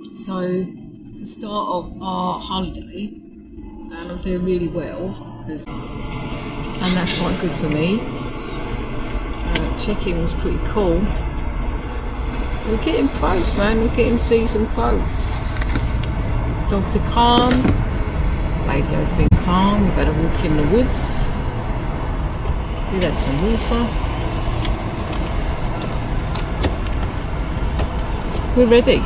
So it's the start of our holiday, and I'm doing really well, and that's quite good for me. Check-in was pretty cool. We're getting pros, man. We're getting seasoned pros. Dogs are calm. Radio's been calm. We've had a walk in the woods. We've had some water. We're ready.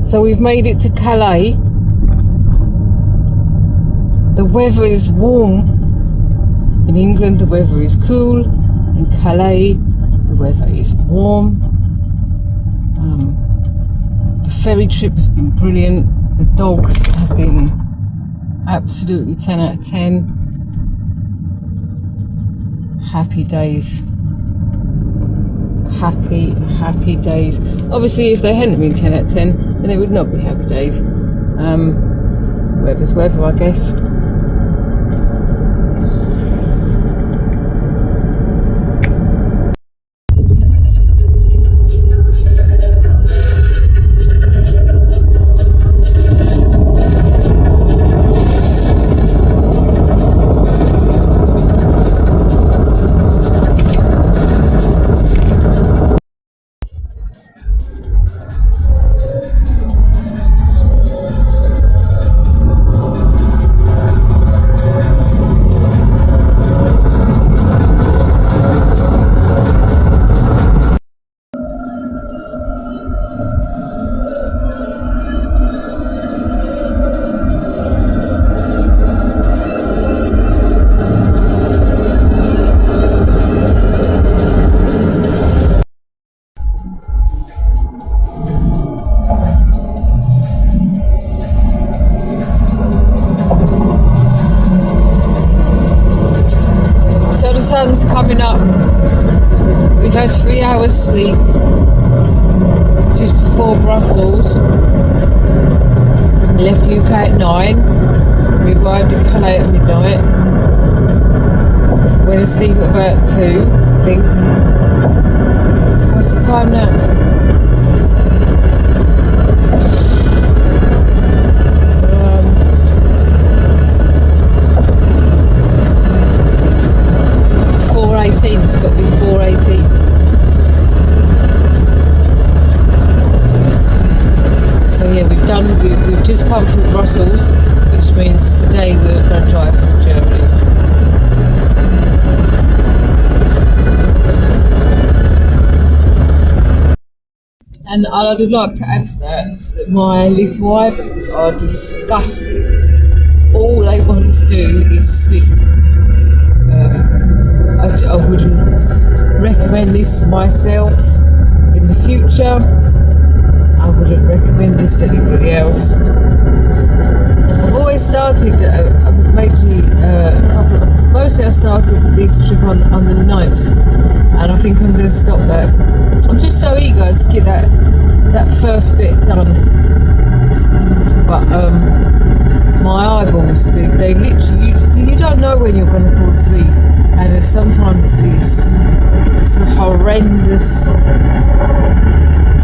So we've made it to Calais. The weather is warm. In England the weather is cool. In Calais the weather is warm. The ferry trip has been brilliant. The dogs have been absolutely 10 out of 10. Happy days. Happy days. Obviously if they hadn't been 10 out of 10, then it would not be happy days. Weather's weather, I guess. Sun's coming up. We've had 3 hours sleep just before Brussels. Left UK at 9. We arrived at Calais at midnight. Went to sleep at about 2, I think. What's the time now? 4:18, it's got to be 4:18. So yeah, we've just come from Brussels, which means today we're going to drive from Germany. And I would like to add to that my little eyebrows are disgusted. All they want to do is sleep. I wouldn't recommend this to myself in the future. I wouldn't recommend this to anybody else. I've always started, mostly I started this trip on the nights, and I think I'm going to stop that. I'm just so eager to get that first bit done. But my eyeballs, they literally, you don't know when you're going to fall asleep. And there's sometimes it's a horrendous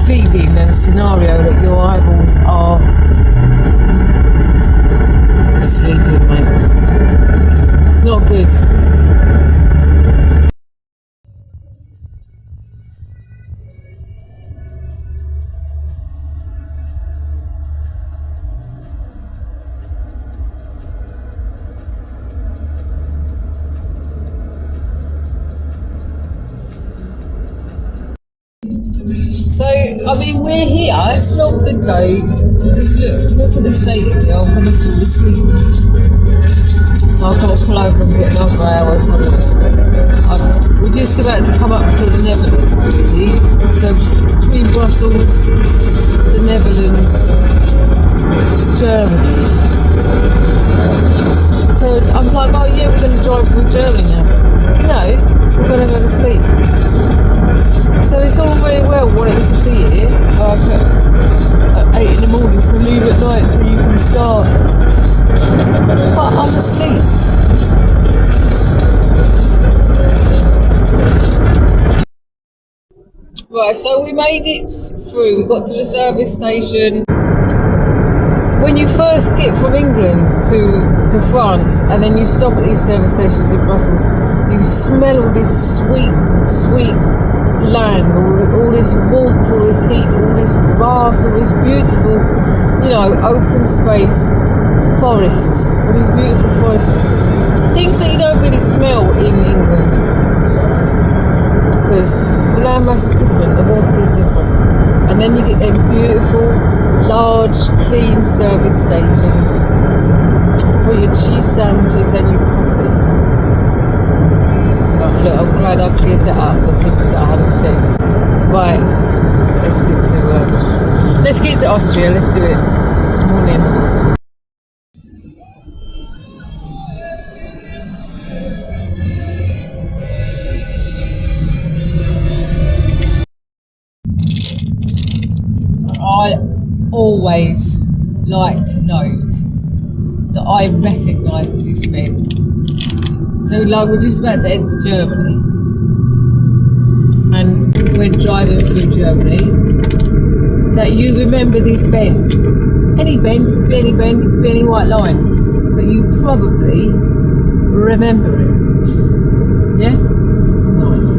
feeling and scenario that your eyeballs are sleeping, mate. It's not good. I mean, we're here. It's not good though. Just look at the state of me. I'm going to fall asleep. So I've got to pull over and get another hour or something. We're just about to come up to the Netherlands, really. So between Brussels, the Netherlands, Germany. So I'm like, oh yeah, we're going to drive through Germany now. No, we're going to go to sleep. So it's all very well wanting to be here, like at 8 in the morning, so leave at night so you can start. But I'm asleep. Right, so we made it through. We got to the service station. When you first get from England to France, and then you stop at these service stations in Brussels, you smell all this sweet land, all this warmth, all this heat, all this grass, all this beautiful, open space, forests, all these beautiful forests, things that you don't really smell in England, because the landmass is different, the warmth is different, and then you get them beautiful, large, clean service stations for your cheese sandwiches and your coffee. Look, I'm glad I cleared that up, the things that I hadn't said. Right, let's get to Austria, let's do it. Morning. I always like to note that I recognise this bend. So like we're just about to enter Germany and we're driving through Germany, that you remember this bend. Any bend, it could be any bend, it could be any white line, but you probably remember it. Yeah? Nice.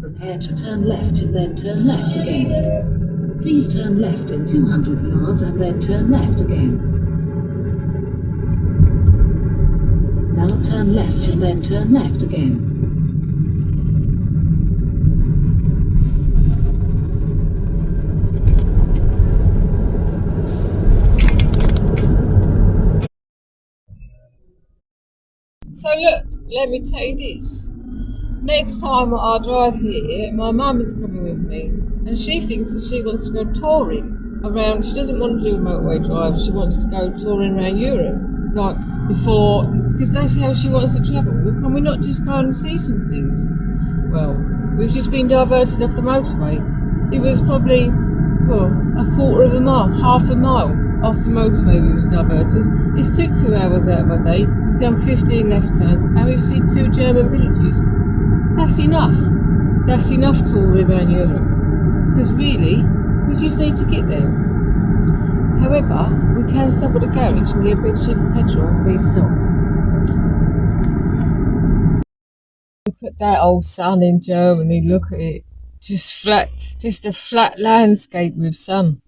Prepare to turn left and then turn left again. Please turn left in 200 yards and then turn left again. Now turn left and then turn left again. So look, let me tell you this. Next time I drive here, my mum is coming with me, and she thinks that she wants to go touring around. She doesn't want to do a motorway drive. She wants to go touring around Europe, like before, because that's how she wants to travel. Well, can we not just go and see some things? Well, we've just been diverted off the motorway. It was probably a quarter of a mile, half a mile off the motorway we was diverted. It's took 2 hours out of our day. We've done 15 left turns, and we've seen 2 German villages. That's enough. That's enough touring around Europe. Because really, we just need to get there. However, we can stop at the garage and get a bit cheap petrol and feed the dogs. Look at that old sun in Germany, look at it. Just a flat landscape with sun.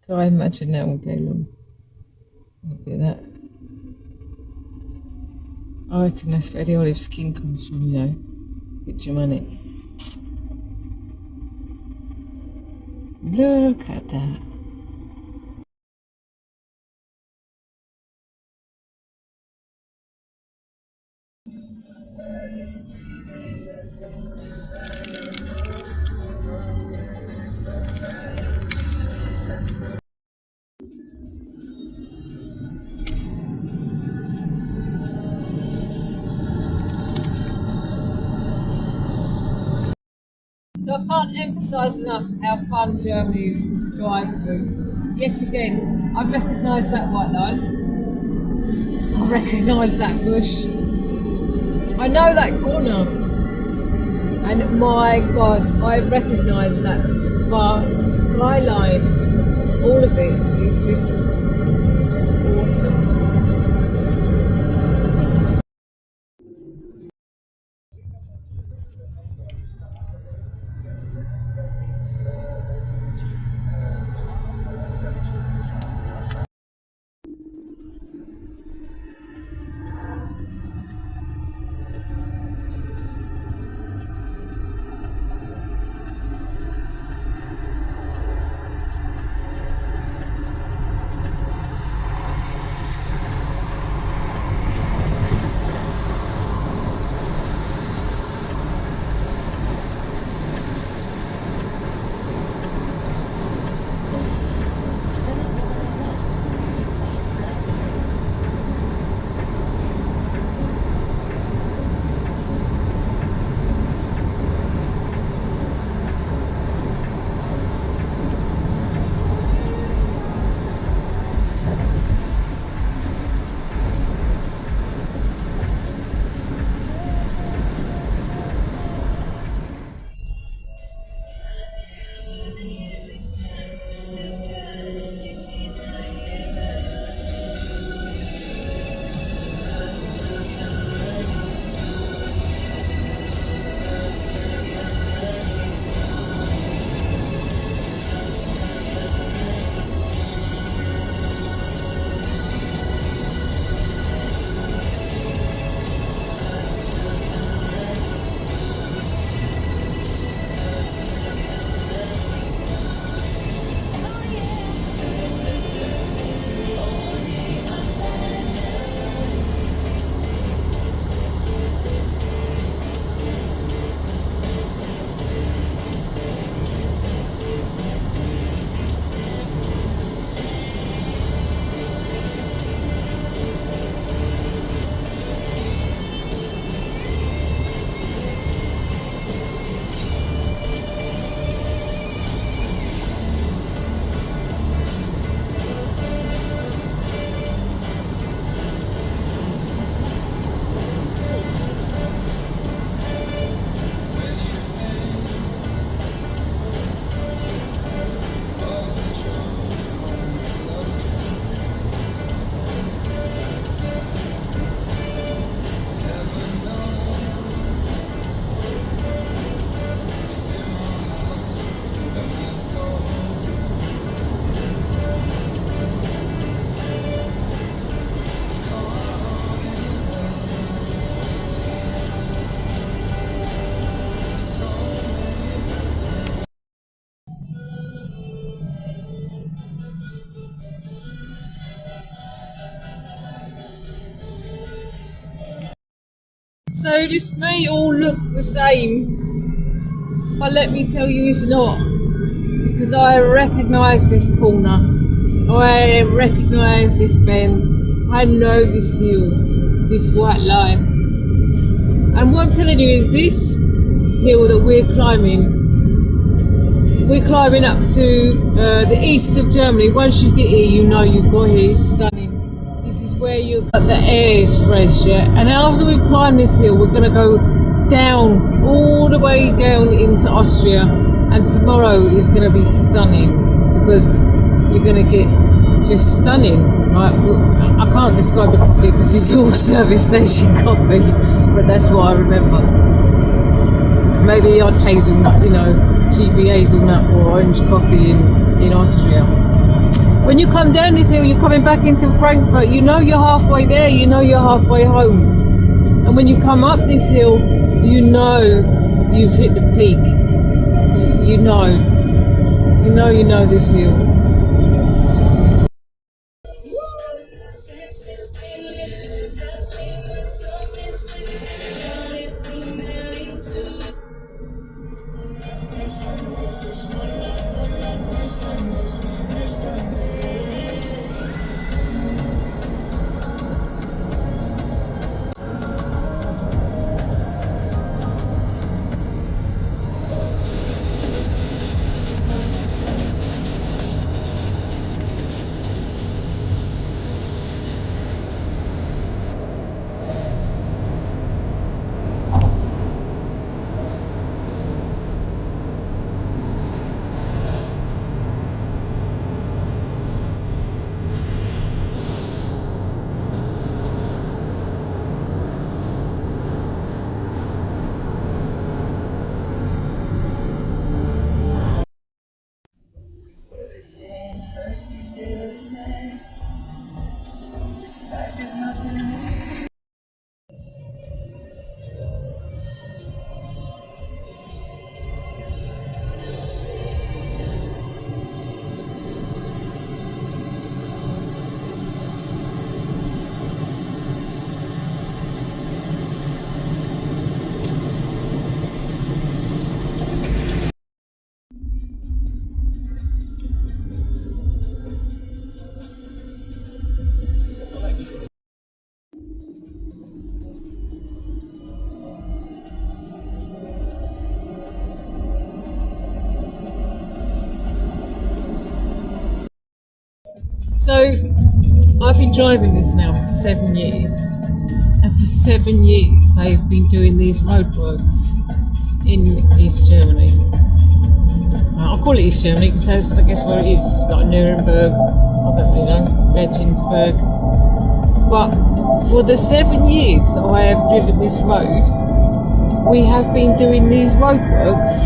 Can I imagine that all day long? Look at that. I reckon that's where the olive skin comes from, Get your money. Look at that. So I can't emphasise enough how fun Germany is to drive through. Yet again, I recognise that white line. I recognise that bush. I know that corner. And my God, I recognise that vast skyline. All of it is just Awesome. So this may all look the same, but let me tell you it's not. Because I recognise this corner. I recognise this bend. I know this hill, this white line. And what I'm telling you is this hill that we're climbing up to the east of Germany. Once you get here, you know you've got here. It's stunning. This is where the air is fresh, yeah? And after we've climbed this hill, we're going to go down, all the way down into Austria. And tomorrow is going to be stunning because you're going to get just stunning. I can't describe the coffee because it's all service station coffee, but that's what I remember. Maybe the odd hazelnut, cheapy hazelnut or orange coffee in Austria. When you come down this hill, you're coming back into Frankfurt. You know you're halfway there. You know you're halfway home. And when you come up this hill, you know you've hit the peak. You know this hill. So I've been driving this now for 7 years, and for 7 years they've been doing these roadworks in East Germany. I'll call it East Germany because that's, I guess, where it is, like Nuremberg, I don't really know, Regensburg. But for the 7 years that I have driven this road, we have been doing these roadworks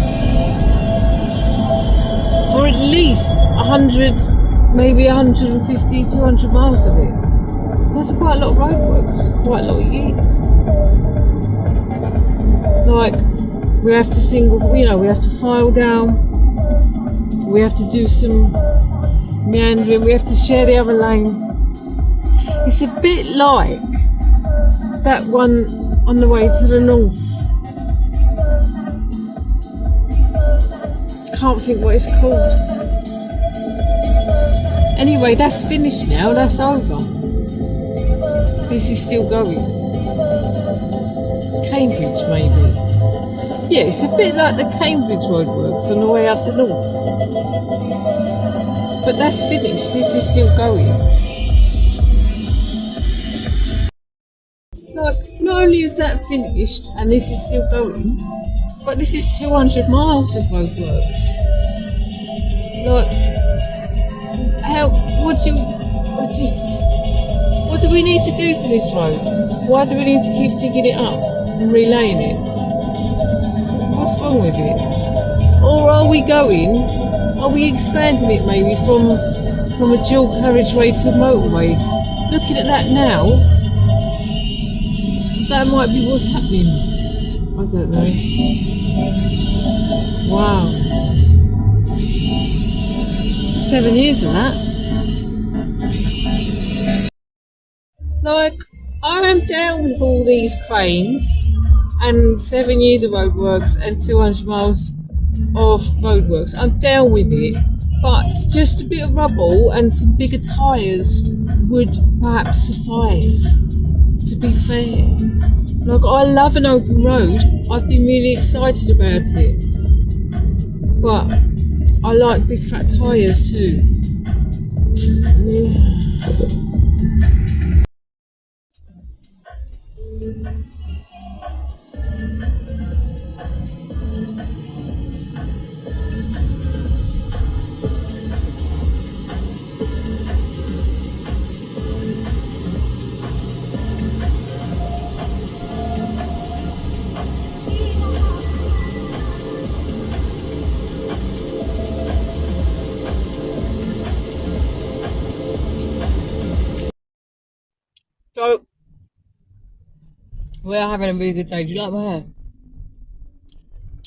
for at least 100, maybe 150, 200 miles of it. That's quite a lot of roadworks for quite a lot of years. Like, we have to we have to file down, we have to do some meandering, we have to share the other lane. It's a bit like that one on the way to the north. Can't think what it's called. Anyway, that's finished now, that's over. This is still going. Cambridge, maybe. Yeah, it's a bit like the Cambridge roadworks on the way up the north. But that's finished, this is still going. Like, not only is that finished and this is still going, but this is 200 miles of roadworks. Like, what do we need to do for this road? Why do we need to keep digging it up and relaying it? What's wrong with it? Or are we expanding it maybe from a dual carriageway to a motorway? Looking at that now, that might be what's happening. I don't know. Wow. 7 years of that. Like, I am down with all these cranes and 7 years of roadworks and 200 miles of roadworks. I'm down with it, but just a bit of rubble and some bigger tyres would perhaps suffice, to be fair. Like, I love an open road. I've been really excited about it, but I like big fat tyres too. Yeah. So, we're having a really good day. Do you like my hair?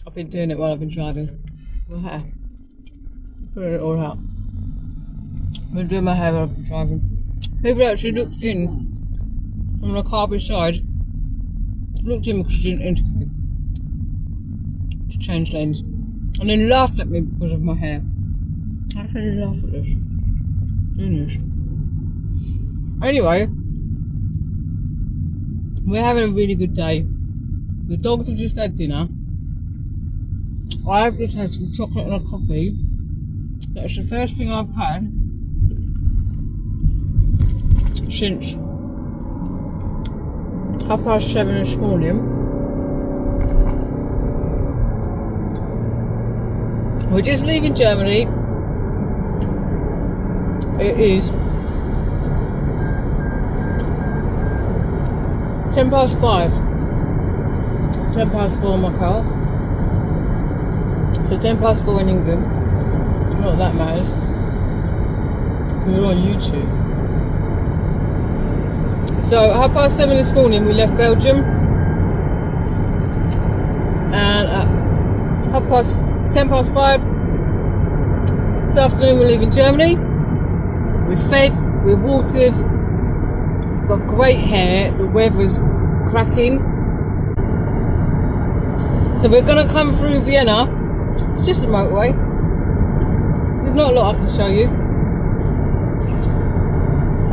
I've been doing it while I've been driving. My hair. Putting it all out. I've been doing my hair while I've been driving. People actually looked in from the car beside. Looked in because she didn't indicate to change lanes. And then laughed at me because of my hair. How can you laugh at this? Doing this. Anyway. We're having a really good day. The dogs have just had dinner. I've just had some chocolate and a coffee. That's the first thing I've had since 7:30 this morning. We're just leaving Germany. It is 5:10. 4 in my car. So 4:10 in England. Not that matters. Because we're on YouTube. So 7:30 this morning we left Belgium. And at 5:10 this afternoon we're leaving Germany. We're fed, we're watered. Got great hair, the weather's cracking. So we're gonna come through Vienna. It's just a motorway. There's not a lot I can show you.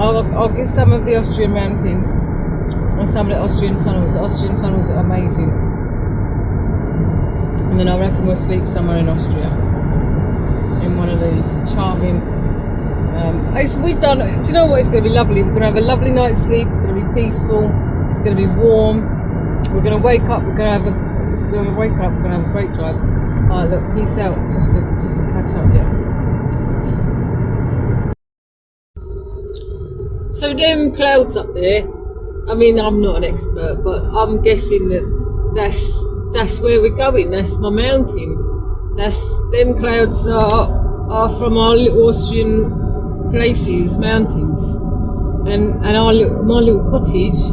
I'll get some of the Austrian mountains and some of the Austrian tunnels. The Austrian tunnels are amazing. And then I reckon we'll sleep somewhere in Austria, in one of the charming We've done. Do you know what? It's going to be lovely. We're going to have a lovely night's sleep. It's going to be peaceful. It's going to be warm. We're going to wake up. We're going to have a. It's going to wake up. We're going to have a great drive. Alright, look, peace out. Just to catch up, yeah. So them clouds up there. I mean, I'm not an expert, but I'm guessing that's where we're going. That's my mountain. Them clouds are from our little Austrian places, mountains, and my little cottage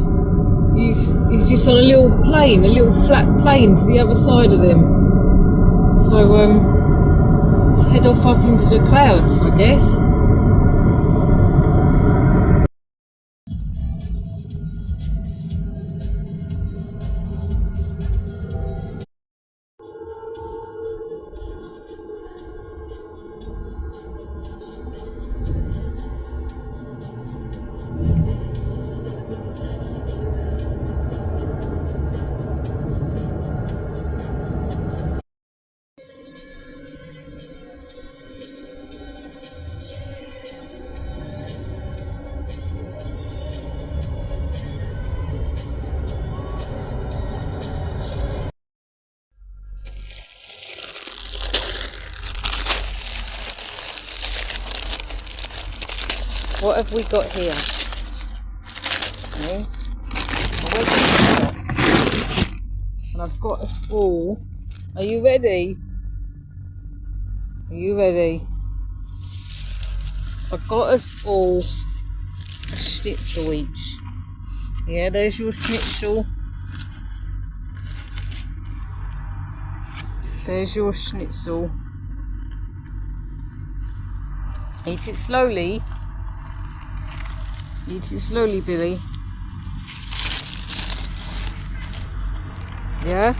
is just on a little plain, a little flat plain to the other side of them. So let's head off up into the clouds, I guess. What have we got here? Okay. And I've got a spool. Are you ready? Are you ready? I've got a spool, a schnitzel each. Yeah, there's your schnitzel. There's your schnitzel. Eat it slowly. Eat it slowly, Billy. Yeah?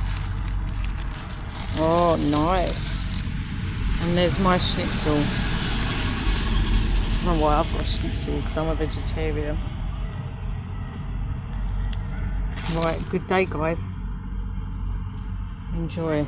Oh, nice. And there's my schnitzel. I don't know why I've got schnitzel, because I'm a vegetarian. Right, good day, guys. Enjoy.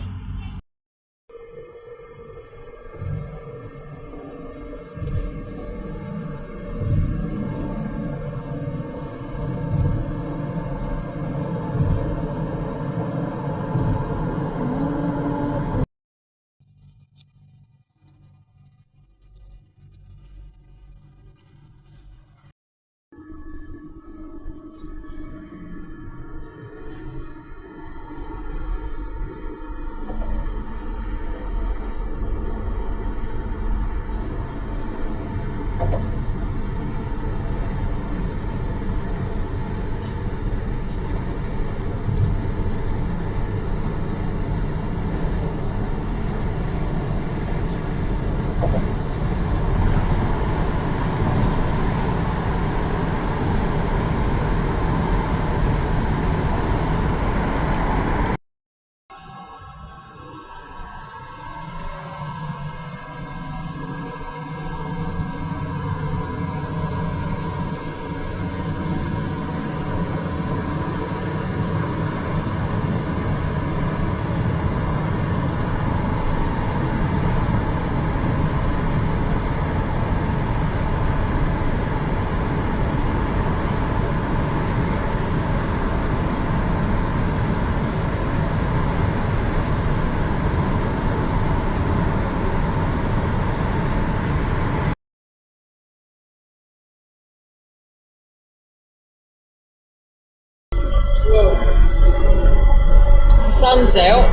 Sun's out.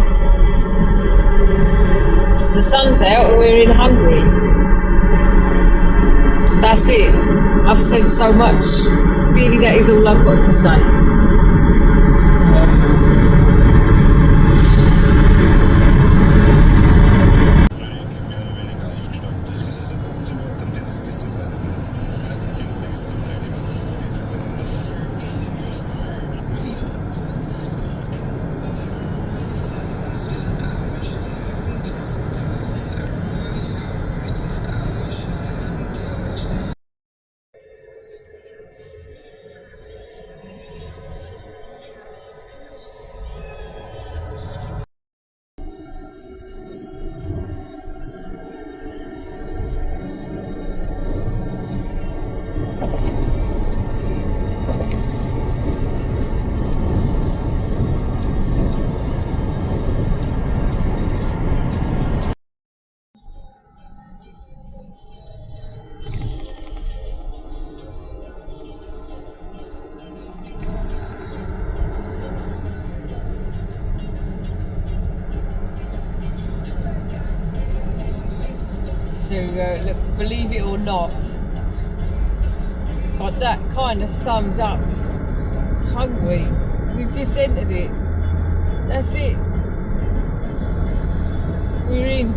The sun's out and we're in Hungary. That's it. I've said so much. Really, that is all I've got to say. to look, believe it or not. But that kind of sums up Hungary. We've just entered it. That's it. We're in.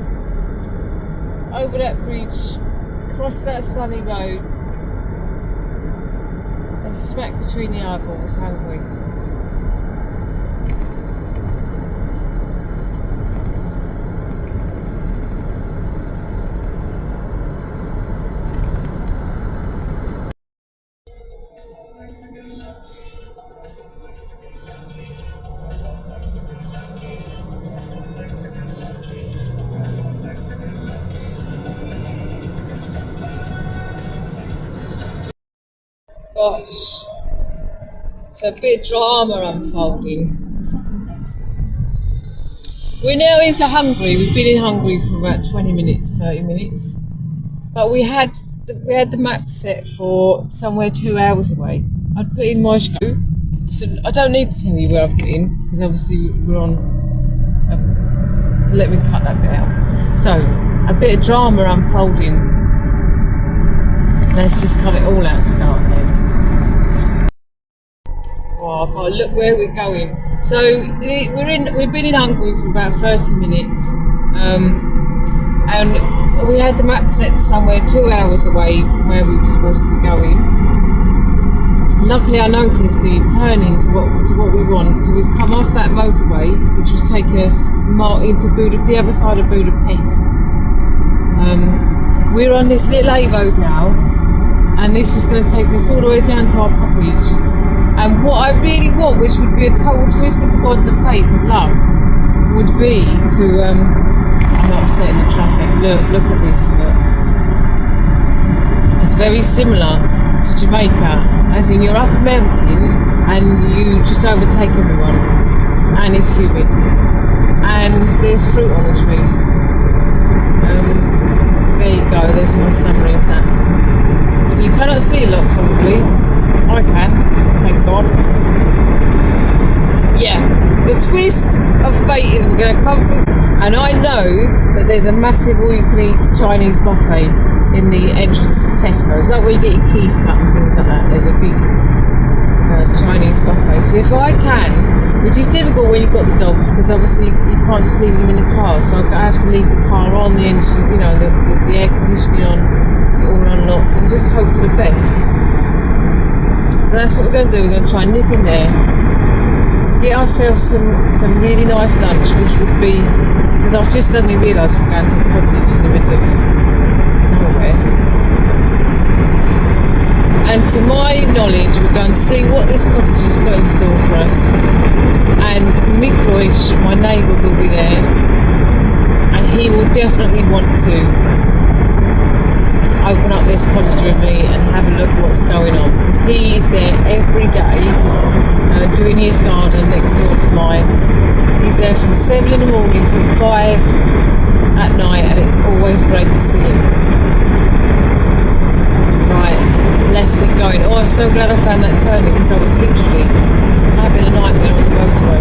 Over that bridge, across that sunny road, and smack between the eyeballs, Hungary. Gosh, it's a bit of drama unfolding. We're now into Hungary. We've been in Hungary for about 20 minutes, 30 minutes. But we had the map set for somewhere 2 hours away. I'd put in Moscow. So I don't need to tell you where I put in, because obviously we're on... let me cut that bit out. So, a bit of drama unfolding. Let's just cut it all out and start again. Oh, I've got to look where we're going. So we've been in Hungary for about 30 minutes, and we had the map set somewhere 2 hours away from where we were supposed to be going. Luckily, I noticed the turning to what we want, so we've come off that motorway, which was taking us into the other side of Budapest. We're on this little A road now, and this is going to take us all the way down to our cottage. And what I really want, which would be a total twist of the gods of fate of love, would be to, I'm upsetting the traffic, look at this, look. It's very similar to Jamaica, as in you're up a mountain and you just overtake everyone, and it's humid, and there's fruit on the trees. There you go, there's my summary of that. You cannot see a lot probably. I can, thank God. Yeah, the twist of fate is we're going to come through, and I know that there's a massive all-you-can-eat Chinese buffet in the entrance to Tesco's, like where you get your keys cut and things like that. There's a big Chinese buffet. So if I can, which is difficult when you've got the dogs, because obviously you can't just leave them in the car, so I have to leave the car on, the engine, you know, the air conditioning on, all unlocked, and just hope for the best. So that's what we're going to do. We're going to try and nip in there, get ourselves some really nice lunch, which would be, because I've just suddenly realised we're going to a cottage in the middle of nowhere. And to my knowledge, we're going to see what this cottage has got in store for us. And Mikloish, my neighbour, will be there, and he will definitely want to open up this cottage with me and have a look at what's going on, because he is there every day doing his garden next door to mine. He's there from 7 in the morning till 5 at night, and it's always great to see him. Right, let's get going. Oh, I'm so glad I found that turning, because I was literally having a nightmare on the motorway.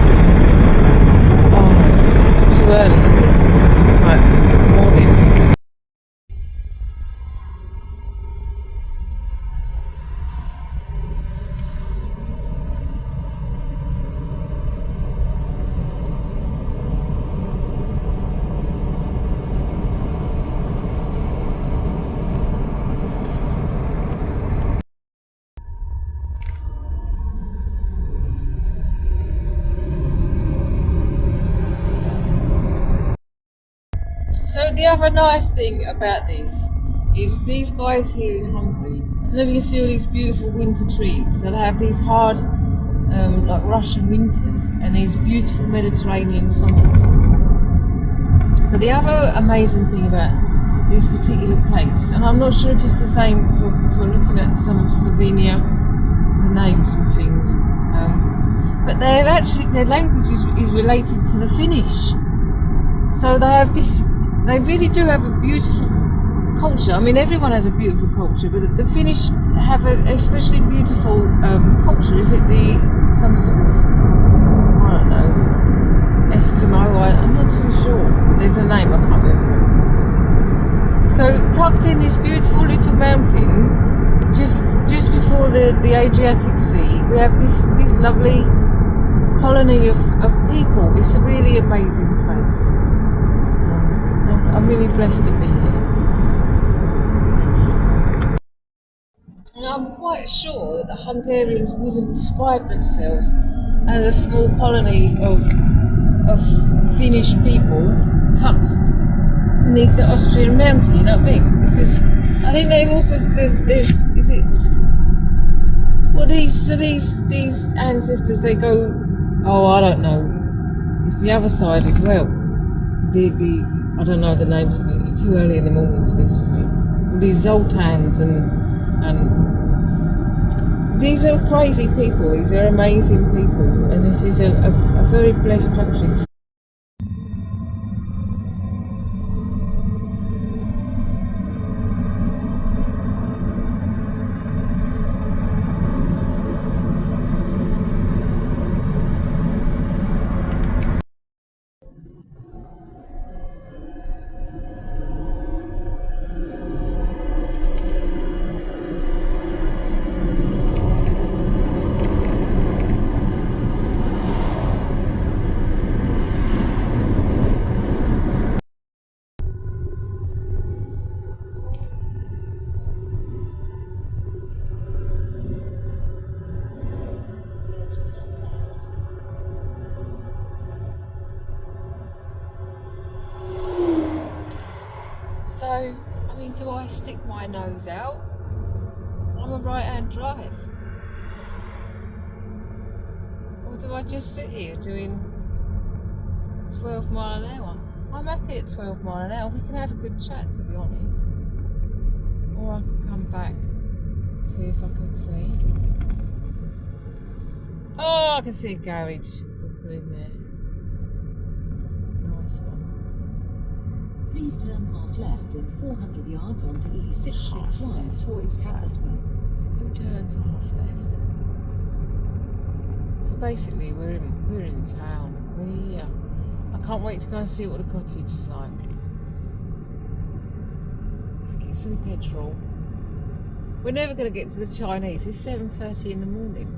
Oh, it's too early for this. Right, morning. So the other nice thing about this is these guys here in Hungary, I don't know if you can see all these beautiful winter trees. So they have these hard, like Russian winters, and these beautiful Mediterranean summers. But the other amazing thing about this particular place, and I'm not sure if it's the same for looking at some of Slovenia, the names and things, but they're actually, their language is related to the Finnish. So they have this, they really do have a beautiful culture. I mean, everyone has a beautiful culture, but the Finnish have an especially beautiful culture. Is it some sort of, I don't know, Eskimo? I'm not too sure. There's a name, I can't remember. So in this beautiful little mountain, just before the Adriatic Sea. We have this lovely colony of people. It's a really amazing place. I'm really blessed to be here. And I'm quite sure that the Hungarians wouldn't describe themselves as a small colony of Finnish people tucked beneath the Austrian mountain, you know what I mean? Because I think they've also these ancestors, they go, oh, I don't know, it's the other side as well. I don't know the names of it. It's too early in the morning for this for me. All these Zoltans and these are crazy people. These are amazing people, and this is a very blessed country. So, I mean, do I stick my nose out? I'm a right-hand drive. Or do I just sit here doing 12 mile an hour? I'm happy at 12 mile an hour. We can have a good chat, to be honest. Or I can come back, see if I can see. Oh, I can see a garage. We'll put in there. Nice one. Please turn half left in 400 yards onto E661 towards Campusburg. Who turns half left? So basically, we're in town. We're here. I can't wait to go and see what the cottage is like. Let's get some petrol. We're never going to get to the Chinese. It's 7:30 in the morning.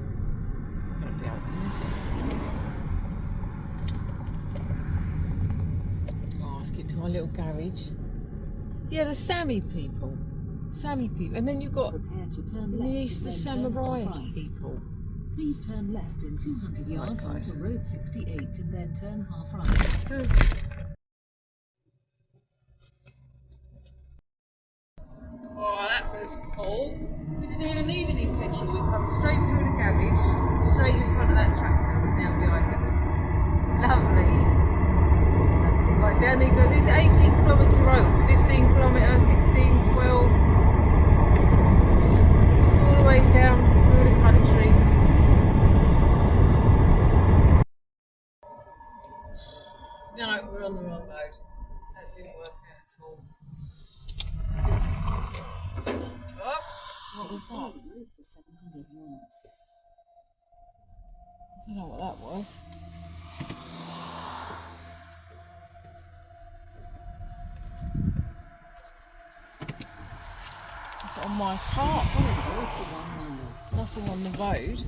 Not going to be open, is it? Let's get to our little garage. Yeah, the Sami people. And then you've got in the east the samurai people. Please turn left in 200 yards onto Road 68 and then turn half right. Oh, that was cool. We didn't even need any petrol. We come straight through the garage, straight in front of that tractor that's now behind us. Lovely. Right down these 18-kilometre roads, 15 kilometres, 16, 12, just all the way down through the country. No, we're on the wrong road. That didn't work out at all. Oh, what was that? For 700 yards. I don't know what that was. It's on my car. Nothing on the road.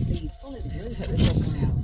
Please follow the Let's road. take the dogs out.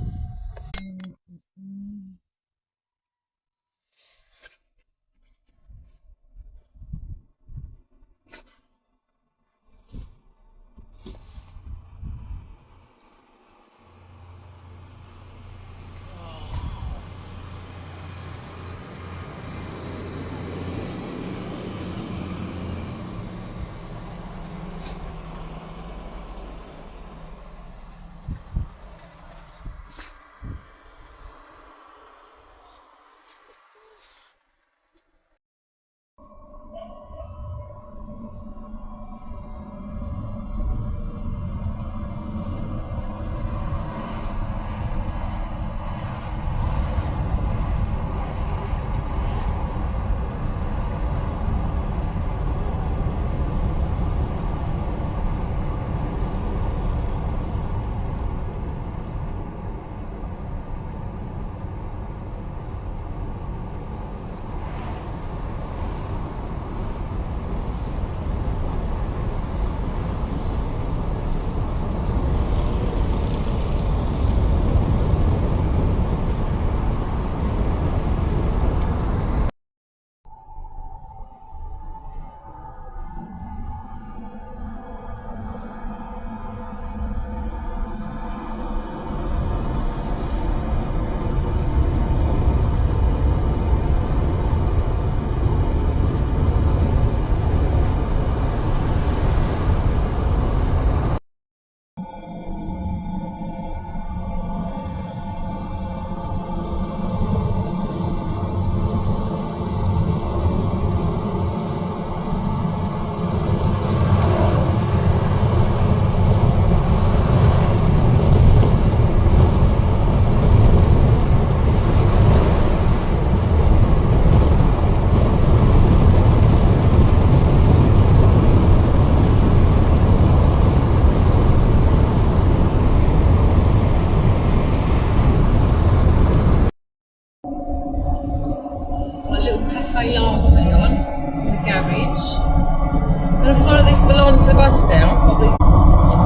little cafe latte on in the garage. I'm going to follow this Valonza bus down, probably.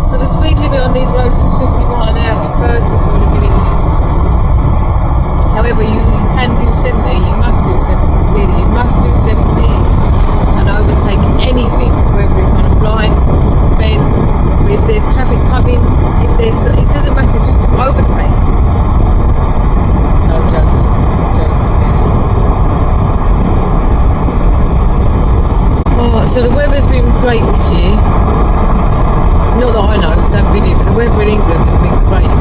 So the speed limit on these roads is 50 miles an hour, 30 for the villages. However, you can do 70, you must do 70, really. You must do 70 and overtake anything, whether it's on a blind bend, if there's traffic coming, it doesn't matter, just overtake. No, I'm joking. Oh, so the weather's been great this year. Not that I know, because I haven't been here, but the weather in England has been great.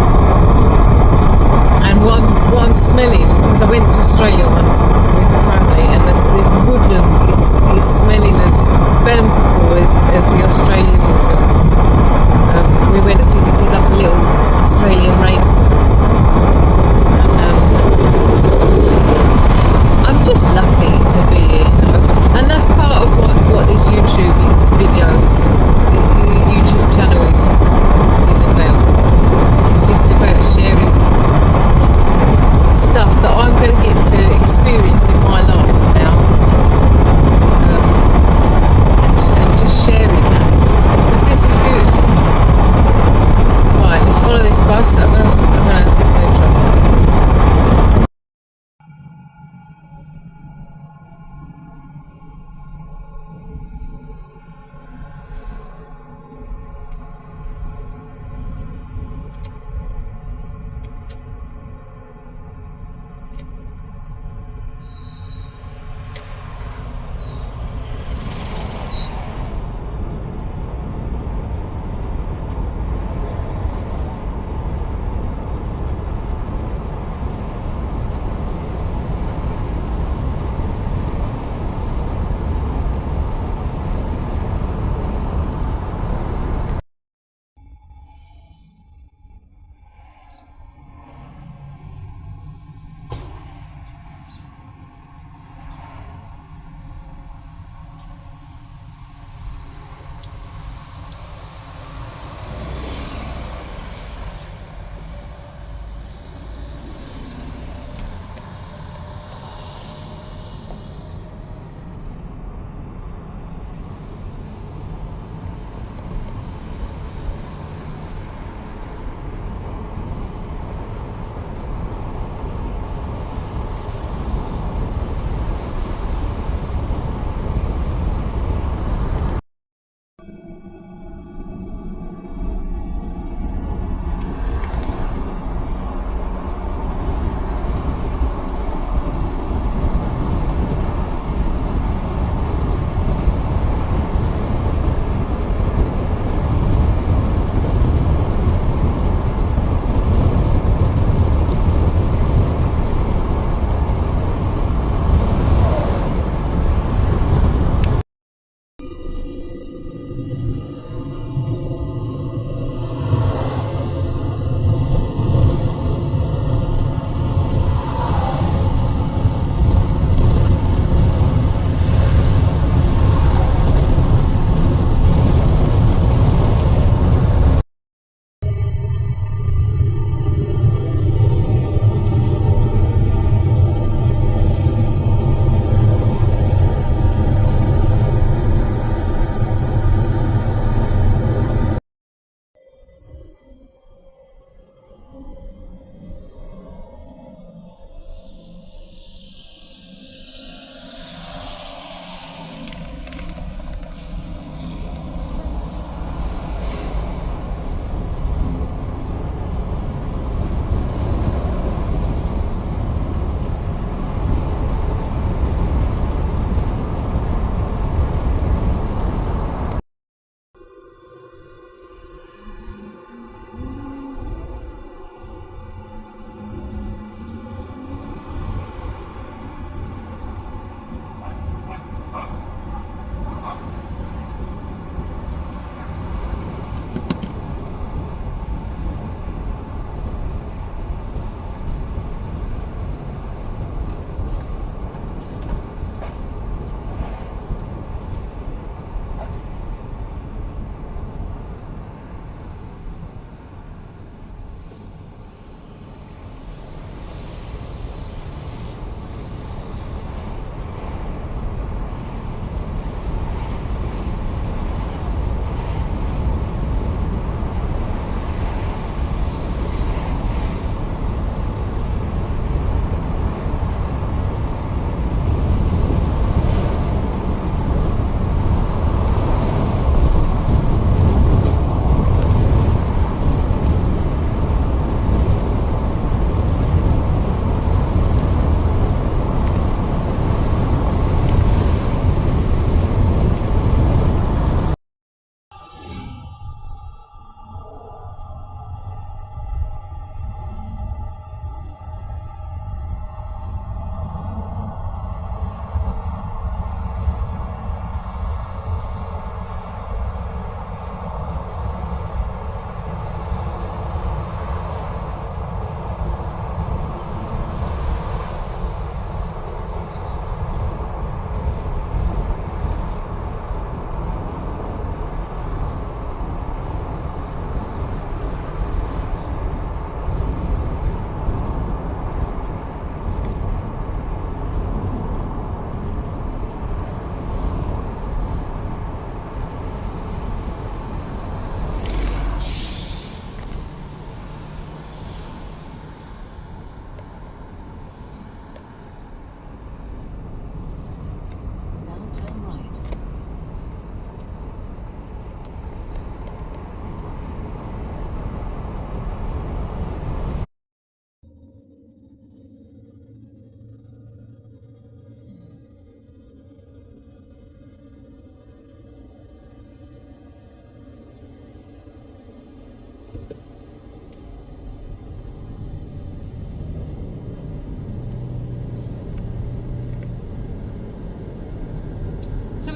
And what I'm smelling, because I went to Australia once with the family, and this woodland is smelling as bountiful as the Australian woodland. We went and visited like a little Australian rainforest. And I'm just lucky to be here, and that's part of what this YouTube videos, the YouTube channel is about. It's just about sharing stuff that I'm going to get to experience in my life now, and just sharing that, because this is beautiful. Right, let's follow this bus. I'm going to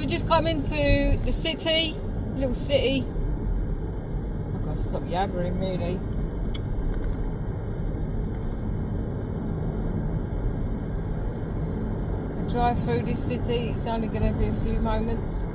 we just come into the city, little city. I've got to stop yabbering, really. We drive through this city. It's only going to be a few moments.